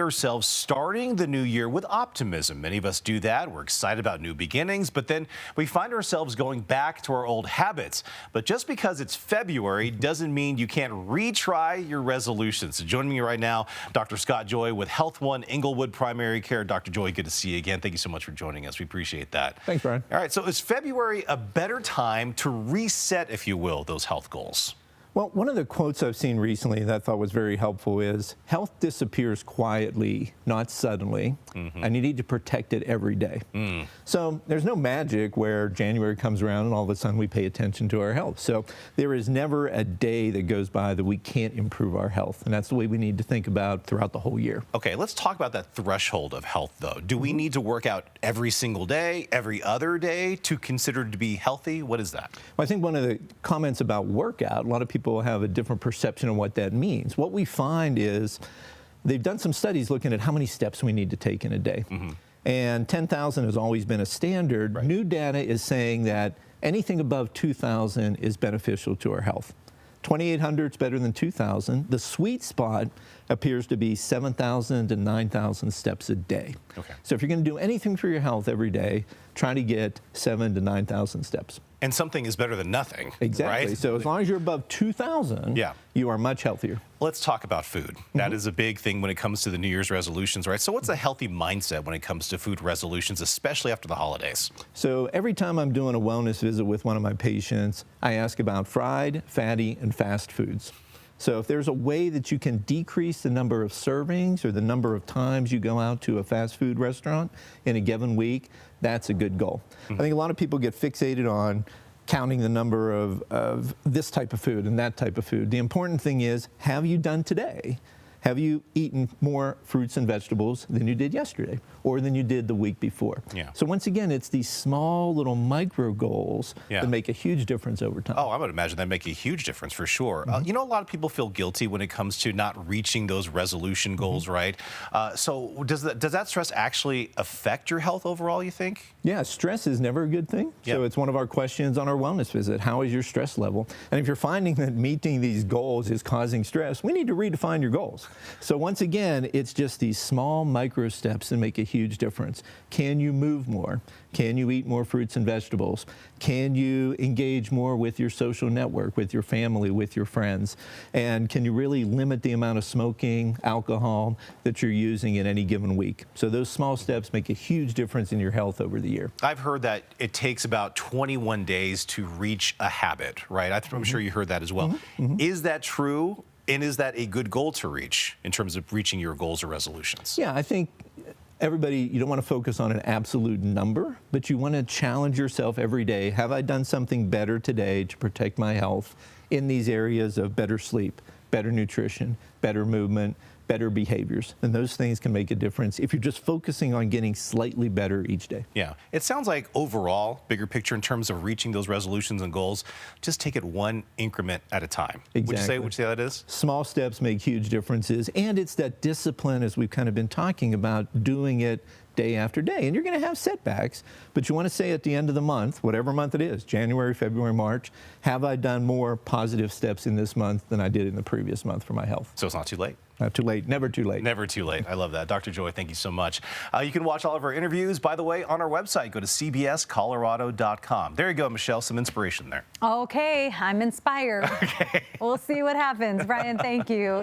Ourselves starting the new year with optimism. Many of us do that. We're excited about new beginnings, but then we find ourselves going back to our old habits. But just because it's February doesn't mean you can't retry your resolutions. So joining me right now, Dr. Scott Joy with HealthONE Englewood Primary Care. Dr. Joy, good to see you again. Thank you so much for joining us. We appreciate that. Thanks, Brian. All right, so is February a better time to reset, if you will, those health goals? Well, one of the quotes I've seen recently that I thought was very helpful is, health disappears quietly, not suddenly, and you need to protect it every day. So there's no magic where January comes around and all of a sudden we pay attention to our health. So there is never a day that goes by that we can't improve our health, and that's the way we need to think about throughout the whole year. Okay, let's talk about that threshold of health, though. Do we need to work out every single day, every other day to consider to be healthy? What is that? Well, I think one of the comments about workout, a lot of people have a different perception of what that means. What we find is they've done some studies looking at how many steps we need to take in a day. And 10,000 has always been a standard. Right. New data is saying that anything above 2,000 is beneficial to our health. 2,800 is better than 2,000. The sweet spot appears to be 7,000 to 9,000 steps a day. Okay. So if you're going to do anything for your health every day, try to get 7,000 to 9,000 steps. And something is better than nothing. Exactly. Right? So as long as you're above 2,000, you are much healthier. Let's talk about food. That is a big thing when it comes to the New Year's resolutions, right? So what's a healthy mindset when it comes to food resolutions, especially after the holidays? So every time I'm doing a wellness visit with one of my patients, I ask about fried, fatty, and fast foods. So if there's a way that you can decrease the number of servings or the number of times you go out to a fast food restaurant in a given week, that's a good goal. I think a lot of people get fixated on counting the number of this type of food and that type of food. The important thing is, have you done today? Have you eaten more fruits and vegetables than you did yesterday or than you did the week before? So once again, it's these small little micro goals that make a huge difference over time. Oh, I would imagine that make a huge difference for sure. You know, a lot of people feel guilty when it comes to not reaching those resolution goals, right? So does that stress actually affect your health overall, you think? Yeah, stress is never a good thing. So it's one of our questions on our wellness visit. How is your stress level? And if you're finding that meeting these goals is causing stress, we need to redefine your goals. So once again, it's just these small micro steps that make a huge difference. Can you move more? Can you eat more fruits and vegetables? Can you engage more with your social network, with your family, with your friends? And can you really limit the amount of smoking, alcohol that you're using in any given week? So those small steps make a huge difference in your health over the year. I've heard that it takes about 21 days to reach a habit, right? I'm sure you heard that as well. Is that true? And is that a good goal to reach in terms of reaching your goals or resolutions? Yeah, I think everybody, you don't want to focus on an absolute number, but you want to challenge yourself every day. Have I done something better today to protect my health in these areas of better sleep, better nutrition, better movement, better behaviors? And those things can make a difference if you're just focusing on getting slightly better each day. Yeah, it sounds like overall, bigger picture in terms of reaching those resolutions and goals, just take it one increment at a time. Exactly. Would you say that is? Small steps make huge differences, and it's that discipline, as we've kind of been talking about, doing it day after day. And you're going to have setbacks, but you want to say at the end of the month, whatever month it is, January, February, March, have I done more positive steps in this month than I did in the previous month for my health? So it's not too late. Not too late, never too late. Never too late. I love that. Dr. Joy, thank you so much. You can watch all of our interviews, by the way, on our website. Go to cbscolorado.com. There you go, Michelle, some inspiration there. Okay, I'm inspired. Okay. We'll see what happens. Brian, thank you.